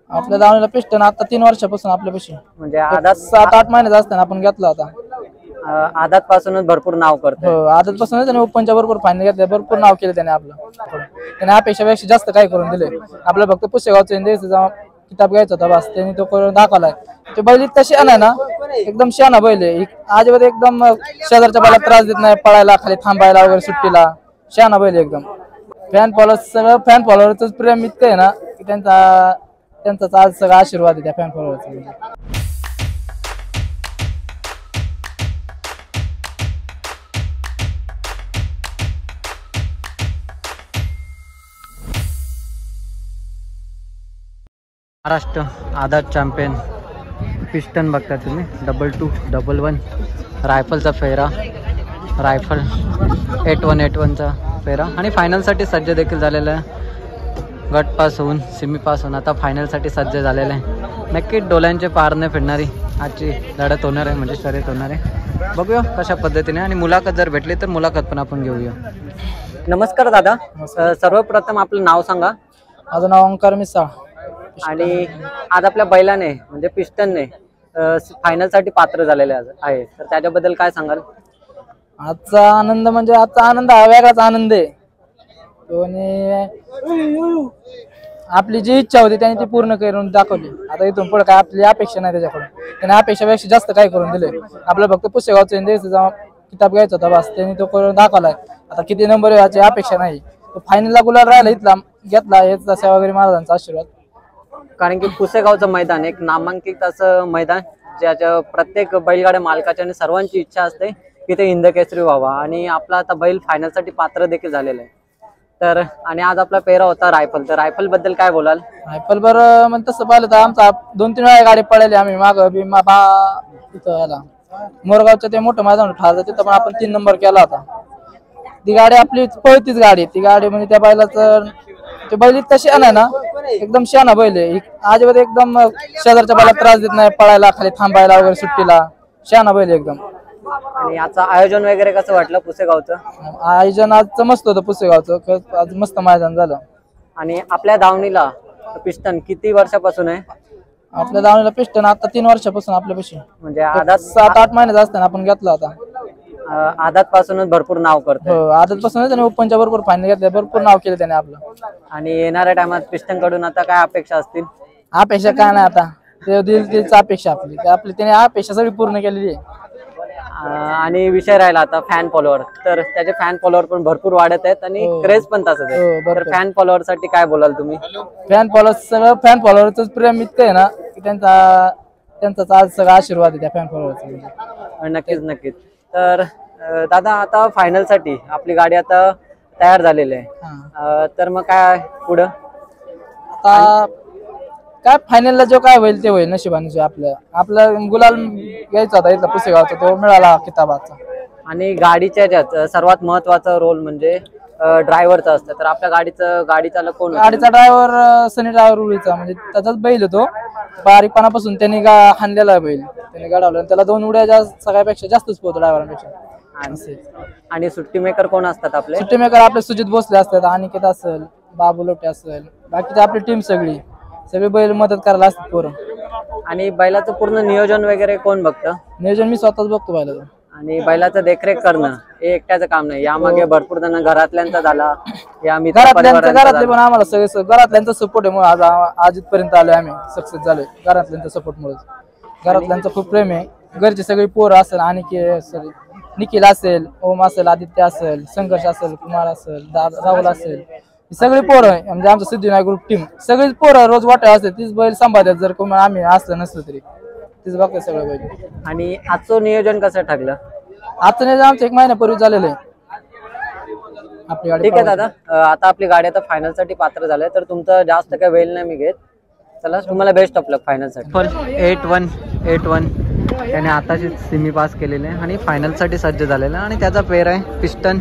आपल्या दावणीला पिस्टन आता 3 वर्षापासून आपल्यापाशी, म्हणजे आदात 7-8 महिन्याचा असताना आपण घेतला होता. आदात पासूनच भरपूर नाव करतो. हो, आदत पासूनच त्याने ओपनच्या बरोबर फायनल घेतले, भरपूर नाव केले त्याने आपलं. त्याने अपेक्षापेक्षा जास्त काय करून दिले. आपल्याला फक्त पुसेगावचं इंडियाचं किताब घ्यायचं होता बस, त्यांनी तो करून दाखवलाय. ते बैल इतका शहाणा आहे ना, एकदम शहाणा बैल आहे. अजिबात एकदम शेजारच्या बैला त्रास देत नाही, पळायला खाली थांबायला वगैरे सुट्टीला शहाणा बैल एकदम. फॅन फॉलोअर सगळं फॅन फॉलोअरच प्रेम इतकं आहे ना की त्यांचाच आज सगळा आशीर्वाद आहे त्या फॅन फॉलोअरचा. महाराष्ट्र आदात चॅम्पियन पिस्टन बघता तुम्ही, 22, 11 रायफलचा फेरा, रायफल 8181चा फेरा आणि फायनलसाठी सज्ज देखील झालेला आहे. गट पास होऊन सेमी पास होऊन आता फायनलसाठी सज्ज झालेलं आहे. नक्की डोल्यांचे पार न फिरणारी आजची लढत होणार आहे, म्हणजे शर्यत होणार आहे. बघूया कशा पद्धतीने, आणि मुलाखत जर भेटली तर मुलाखत पण आपण घेऊया. नमस्कार दादा, सर्वप्रथम आपलं नाव सांगा. माझं नाव ओंकार मिसाळ. आणि आज आपल्या बैलाने म्हणजे पिस्टनने फायनलसाठी पात्र झालेले आहे, तर त्याच्याबद्दल काय सांगाल? आजचा आनंद म्हणजे आजचा आनंद हा वेगळाच आनंद आहे. आणि आपली जी इच्छा होती त्याने ती पूर्ण करून दाखवली. आता इथून पुढे काय आपली अपेक्षा नाही त्याच्याकडून, त्याने अपेक्षापेक्षा जास्त काय करून दिले. आपल्याला फक्त पुसेगावचं इंडियाचं किताब घ्यायचं होता बस, त्यांनी तो करून दाखवलाय. आता किती नंबर याची अपेक्षा नाही, तो फायनलला गुलाल राहिला इथला घेतला, याचा सेवागिरी महाराजांचा आशीर्वाद. कारण की पुसेगावचं मैदान एक नामांकित असं मैदान, ज्याच्या प्रत्येक बैलगाड्या मालकाच्या आणि सर्वांची इच्छा असते की ते हिंदकेसरी व्हावा, आणि आपला आता बैल फायनलसाठी पात्र देखील झालेलं आहे. तर आणि आज आपला पेहरा होता रायफल, तर रायफल बद्दल काय बोलाल? रायफल बरं म्हणजे तसं पाहिलं तर आमचा 2-3 वेळा गाडी पळाली आम्ही माग तिथं याला मोरगावच्या ते मोठं मैदान ठरलं, तिथं पण आपण 3 नंबर केला होता. ती गाडी आपली पळतीच गाडी, ती गाडी म्हणजे त्या बैलाचं ते बैल इतका शहाणा आहे ना, एकदम शहाणा बैल आहे. अजिबात एकदम शेजारच्या बैला त्रास देत नाही, पळायला खाली थांबायला वगैरे सुट्टीला शहाणा बैल एकदम. आणि याचं आयोजन वगैरे कसं वाटलं पुसेगावचं? आयोजन आजचं मस्त होतं पुसेगावचं, आज मस्त मैदान झालं. आणि आपल्या दावणीला पिस्टन किती वर्षापासून आहे? आपल्या दावणीला पिस्टन आता 3 वर्षापासून आपल्यापाशी, म्हणजे आदात 7-8 महिन्याचा असताना आपण घेतला होता. आदात पासूनच भरपूर नाव करतो. हो, आदात पासूनच त्याने ओपनच्या बरोबर फायनल घेतले, भरपूर नाव केले त्याने आपलं. आणि येणाऱ्या टायमात पिस्टन कडून आता काय अपेक्षा असतील? अपेक्षा काय नाही, आता ते दिल तीच अपेक्षा आपली त्याने अपेक्षा सगळी पूर्ण केलेली आहे. आणि विषय राहिला आता फॅन फॉलोअर, तर त्याचे फॅन फॉलोअर पण भरपूर वाढत आहेत आणि क्रेज पण तसंच आहे. तर फॅन फॉलोअर साठी काय बोलाल तुम्ही? फॅन फॉलोअर सगळं फॅन फॉलोअरच प्रेम इतकं आहे ना की त्यांचाच आज सगळा आशीर्वाद आहे त्या फॅन फॉलोअरचा. नक्कीच नक्कीच. तर दादा आता फायनल साठी आपली गाडी आता तयार झालेली आहे, तर मग काय पुढं? आता काय फायनलला जो काय होईल ते होईल, नशिबाने. आपला गुलाल घ्यायचा होता इथला पुसेगावचा, तो मिळाला किताबाचा. आणि गाडीच्या ह्याच्यात सर्वात महत्वाचा रोल म्हणजे ड्रायव्हरचा असतं, तर आपल्या गाडी चालक कोण? गाडीचा ड्रायव्हर सनी ड्रायव्हर उडीचा, म्हणजे त्याचाच बैल होतो. बारीकपणापासून त्यांनी हाणलेला बैल, त्याने गाडवला, त्याला 2 उड्या सगळ्यापेक्षा जास्तच पोहतो ड्रायव्हरांपेक्षा. आणि सुट्टी मेकर कोण असतात आपले? सुट्टी मेकर आपले सुजित भोसले असतात, अनिकेत असेल, बाबू लोटे असेल, बाकीची आपली टीम सगळी बैल मदत करायला असतात पोरं. आणि बैलाचं पूर्ण नियोजन वगैरे कोण बघतं? नियोजन मी स्वतःच बघतो बैलाचं. आणि बैलाचं देखरेख करणं हे एकट्याचं काम नाही, यामागे भरपूर जण घरातल्यांचा झाला, या घरातले पण आम्हाला सगळे घरातल्यांचा सपोर्ट आहे, आज इथपर्यंत आलोय आम्ही, सक्सेस झालोय घरातल्यांचा सपोर्ट मुळे. घरातल्यांचं खूप प्रेम आहे. घरची सगळी पोरं असेल, निखिल असेल, ओम असेल, आदित्य असेल, संघर्ष असेल, कुमार असेल, राहुल असेल, सगळी पोरं म्हणजे आमचं सिद्धिविनायक ग्रुप टीम सगळीच पोरं रोज वाटा असते, तीच बैल सांभाळतात. जर कोण आम्ही असलं नसलं तरी तीच बघतात सगळं बैल. आणि आजचं नियोजन कसं ठरलं? आजचं नियोजन आमचं 1 महिन्यापूर्वी झालेलं आहे आपली गाडी. ठीक आहे दादा, आता आपली गाडी आता फायनल साठी पात्र झालंय, तर तुमचं जास्त काही वेळ नाही मी घेत. चला, तुम्हाला बेस्ट ऑफ लक फायनल साठी. 8181 त्याने आताच सेमी पास केलेले आहे आणि फायनल साठी सज्ज झालेला, आणि त्याचा पेर आहे पिस्टन.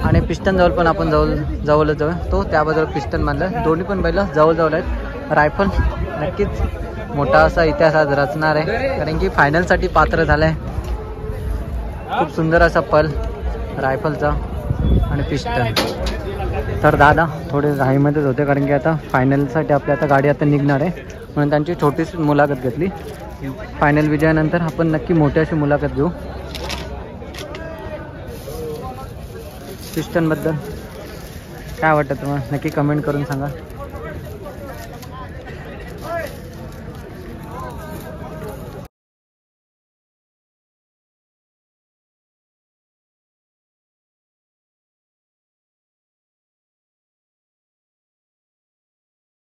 आणि पिस्टन जवळ पण आपण जवळ तो त्याबद्दल पिस्टन मानलं. दोन्ही पण बैल जवळ आहेत. रायफल नक्कीच मोठा असा इतिहास आज रचणार आहे, कारण की फायनल साठी पात्र झालाय. खूप सुंदर असा पल रायफलचा आणि पिस्टन. तर दादा थोडे घाईमध्येच होते, कारण की आता फायनलसाठी आपली आता गाडी आता निघणार आहे, म्हणून त्यांची छोटीशी मुलाखत घेतली. फायनल विजयानंतर आपण नक्की मोठी अशी मुलाखत घेऊ. पिस्टनबद्दल काय वाटतं तुम्हाला, नक्की कमेंट करून सांगा.